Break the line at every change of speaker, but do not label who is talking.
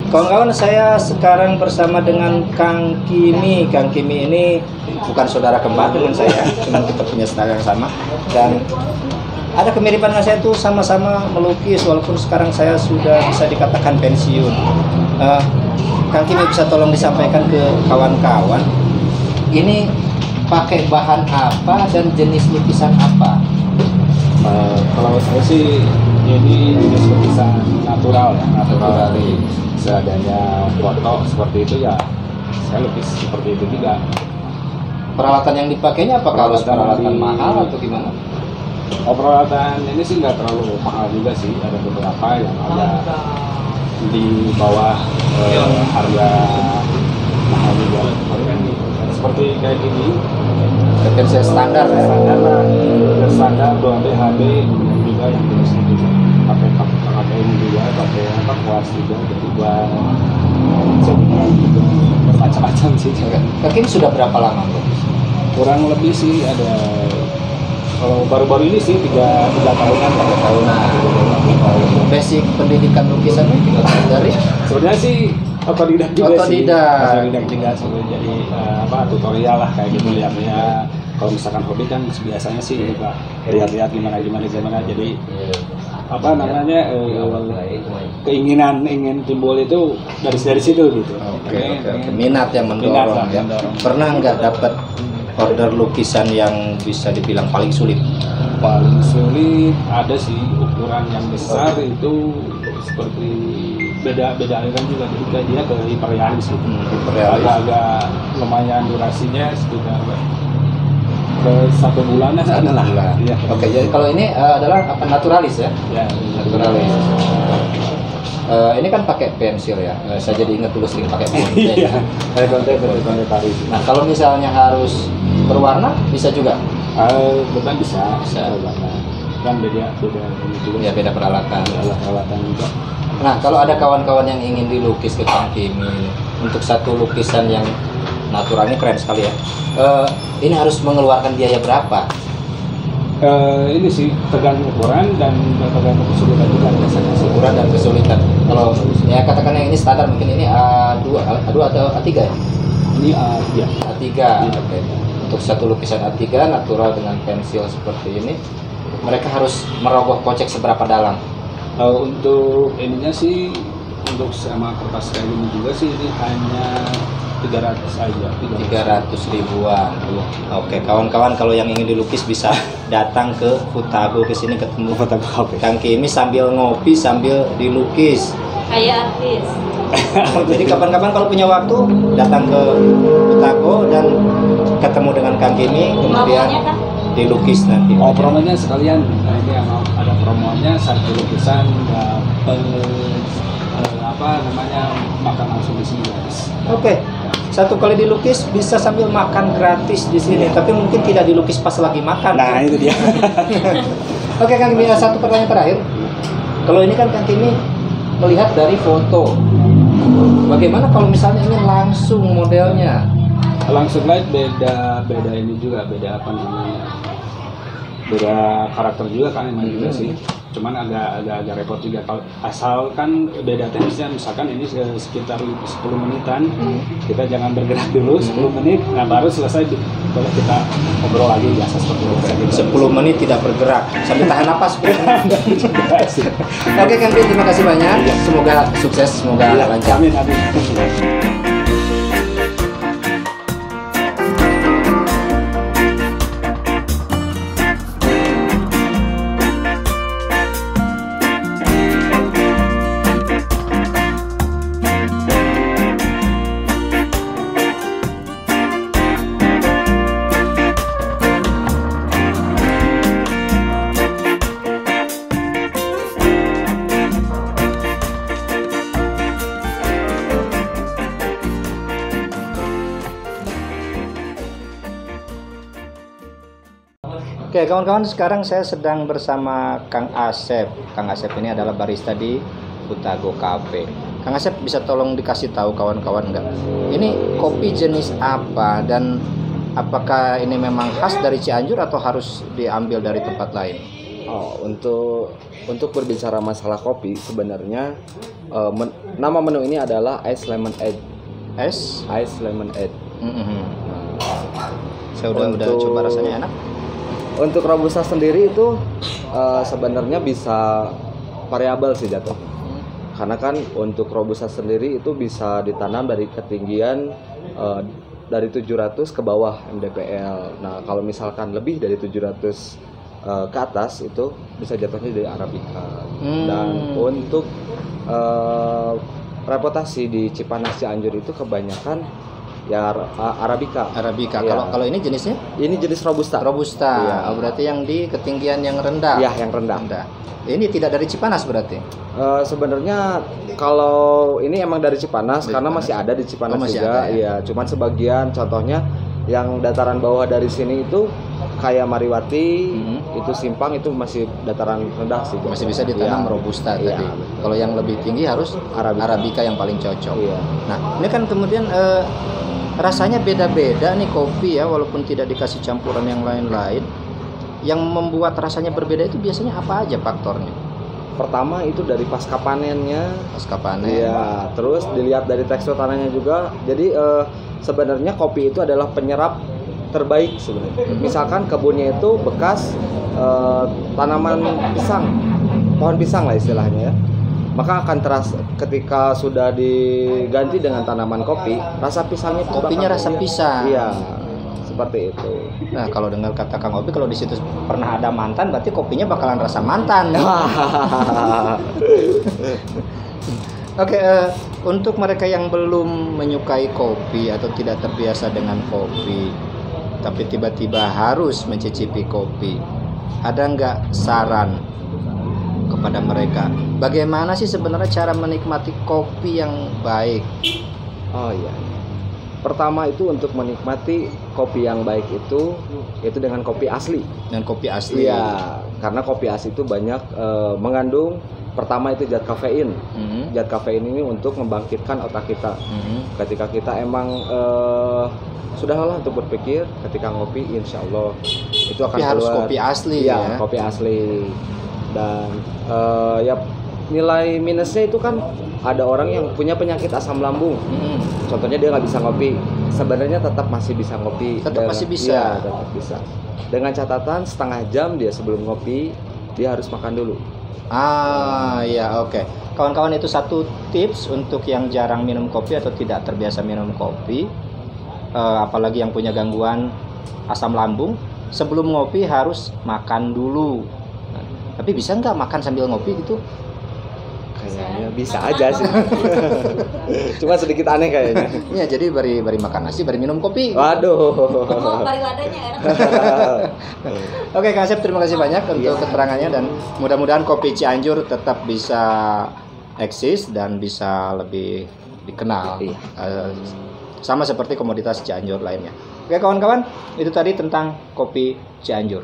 Kawan-kawan, saya sekarang bersama dengan Kang Kimi. Kang Kimi ini bukan saudara kembar dengan saya, cuma kita punya saudara yang sama. Dan ada kemiripan dengan saya tuh, sama-sama melukis walaupun sekarang saya sudah bisa dikatakan pensiun. Kang Kimi bisa tolong disampaikan ke kawan-kawan, ini pakai bahan apa dan jenis lukisan apa?
Kalau saya sih ini jenis lukisan natural ya, natural dari seadanya foto seperti itu ya, saya lukis seperti itu juga.
Peralatan yang dipakainya apakah harus peralatan mahal atau gimana?
Peralatan ini sih nggak terlalu mahal juga sih, ada beberapa yang ada di bawah harga mahal juga. Seperti kayak gini,
pensil standar ya?
Standar lah, standar 2B, HB, juga yang jenisnya juga pakai ini juga, pakai apa, kuas juga, jadi buat jadikan juga bermacam-macam sih.
Kang Kimi sudah berapa lama bro?
Kurang lebih sih ada, kalau baru-baru ini sih 3 tahunan.
3 tahunan. Basic pendidikan lukisannya juga dari?
Sebenarnya sih otodidak juga sih.
Otodidak
juga sebenarnya, jadi tutorial lah kayak gitu lihatnya. Kalau misalkan hobi kan biasanya sih lihat-lihat gimana, jadi apa namanya, keinginan ingin timbul itu dari situ gitu.
Oke. Minat yang mendorong ya. Pernah nggak dapat order lukisan yang bisa dibilang paling sulit?
Paling sulit ada sih, ukuran yang besar itu seperti beda aliran juga, jadi dia ke hiperrealis gitu. Agak lumayan durasinya sekitar ke 1 bulanan adalah.
Ya. Oke, jadi kalau ini adalah apa, naturalis ya?
Ya,
naturalis. Ini kan pakai pensil ya. Saya jadi ingat dulu sering pakai pensil.
Iya.
Nah, kalau misalnya harus berwarna bisa juga?
Bukan bisa. Kan beda juga.
Ya, beda peralatan.
Peralatan juga.
Nah, kalau ada kawan-kawan yang ingin dilukis ke Kang Kimi untuk satu lukisan yang naturalnya keren sekali ya. Ini harus mengeluarkan biaya berapa?
Ini sih tergantung ukuran dan tergantung kesulitan juga biasanya.
Ukuran dan kesulitan. Kalau ya katakan yang ini standar, mungkin ini A2 atau A3 ya?
Ini A3.
A3. Oke. Untuk satu lukisan A3 natural dengan pensil seperti ini, mereka harus merogoh kocek seberapa dalam?
Untuk ininya sih, untuk sama kertas kayak gini juga sih, ini hanya 300 aja.
300 ribuan. Oke, kawan-kawan, kalau yang ingin dilukis bisa datang ke Futago, ke sini ketemu Kang Kimi sambil ngopi sambil dilukis.
Kayak artis.
Jadi kapan-kapan kalau punya waktu datang ke Futago dan ketemu dengan Kang Kimi, kemudian dilukis nanti.
Promonya sekalian. Nah, ini ada promonya, satu lukisan dapat makan langsung di sini guys.
Oke. Satu kali dilukis bisa sambil makan gratis di sini, tapi mungkin tidak dilukis pas lagi makan.
Nah, itu dia.
Oke, Kang Kimi, satu pertanyaan terakhir. Kalau ini kan Kang Kimi melihat dari foto, bagaimana kalau misalnya ingin langsung modelnya?
Langsung light beda ini juga, beda apa namanya, beda karakter juga kan emang juga sih. Cuman agak repot juga kalau asalkan beda teknisnya. Misalkan ini sekitar 10 menitan, kita jangan bergerak dulu 10 menit, nah baru selesai boleh kita ngobrol lagi biasa seperti itu.
10 menit tidak bergerak sambil tahan napas. Oke Kang Kimi, terima kasih banyak. Semoga sukses, semoga lancar.
Amin.
Oke kawan-kawan, sekarang saya sedang bersama Kang Asep. Kang Asep ini adalah barista di Futago Cafe. Kang Asep bisa tolong dikasih tahu kawan-kawan nggak? Ini kopi jenis apa dan apakah ini memang khas dari Cianjur atau harus diambil dari tempat lain?
Oh, untuk berbicara masalah kopi sebenarnya nama menu ini adalah Ice Lemonade. Ice Lemonade.
Saya udah coba, rasanya enak.
Untuk robusta sendiri itu sebenarnya bisa variabel sih jatuh. Karena kan untuk robusta sendiri itu bisa ditanam dari ketinggian dari 700 ke bawah mdpl. Nah, kalau misalkan lebih dari 700 ke atas itu bisa jatuhnya dari Arabica. Dan untuk reputasi di Cipanas Cianjur itu kebanyakan ya Arabica.
Iya. Kalau ini jenisnya?
Ini jenis robusta.
Iya. Berarti yang di ketinggian yang rendah.
Iya, yang rendah.
Ini tidak dari Cipanas berarti?
Sebenarnya kalau ini emang dari Cipanas karena masih ada di Cipanas juga. Iya, cuman sebagian contohnya yang dataran bawah dari sini itu kayak Mariwati, itu Simpang itu masih dataran rendah sih.
Masih bisa ditanam robusta tadi. Kalau yang lebih tinggi harus Arabica yang paling cocok.
Iya.
Nah, ini kan kemudian rasanya beda-beda nih kopi ya, walaupun tidak dikasih campuran yang lain-lain. Yang membuat rasanya berbeda itu biasanya apa aja faktornya?
Pertama itu dari pasca panennya.
Pasca panen.
Iya, terus dilihat dari tekstur tanahnya juga. Jadi sebenarnya kopi itu adalah penyerap terbaik sebenarnya. Misalkan kebunnya itu bekas tanaman pisang, pohon pisang lah istilahnya ya. Maka akan terasa ketika sudah diganti dengan tanaman kopi, rasa pisangnya
kopinya rasa pisang.
Iya, seperti itu.
Nah, kalau dengar kata Kang Obi, kalau di situ pernah ada mantan, berarti kopinya bakalan rasa mantan. Oke, untuk mereka yang belum menyukai kopi atau tidak terbiasa dengan kopi, tapi tiba-tiba harus mencicipi kopi, ada nggak saran kepada mereka? Bagaimana sih sebenarnya cara menikmati kopi yang baik?
Oh iya. Pertama itu untuk menikmati kopi yang baik itu dengan kopi asli.
Dengan kopi asli.
Iya, karena kopi asli itu banyak mengandung pertama itu zat kafein. Zat kafein ini untuk membangkitkan otak kita. Ketika kita emang sudah lelah untuk berpikir, ketika ngopi insya Allah itu akan
harus
keluar.
Kopi asli
ya. Kopi asli. Dan ya nilai minusnya itu kan ada orang yang punya penyakit asam lambung. Contohnya dia nggak bisa ngopi. Sebenarnya tetap masih bisa ngopi.
Masih bisa.
Iya, tetap bisa. Dengan catatan setengah jam dia sebelum ngopi dia harus makan dulu.
Ya oke. Kawan-kawan, itu satu tips untuk yang jarang minum kopi atau tidak terbiasa minum kopi, apalagi yang punya gangguan asam lambung, sebelum ngopi harus makan dulu. Nah, tapi bisa nggak makan sambil ngopi gitu?
Kayaknya bisa aja sih. Cuma sedikit aneh kayaknya.
Iya, jadi bari makan nasi, bari minum kopi.
Waduh.
Bari wadahnya enak.
Oke, Kang Asep, terima kasih banyak untuk keterangannya, dan mudah-mudahan kopi Cianjur tetap bisa eksis dan bisa lebih dikenal. Sama seperti komoditas Cianjur lainnya. Oke kawan-kawan, itu tadi tentang kopi Cianjur.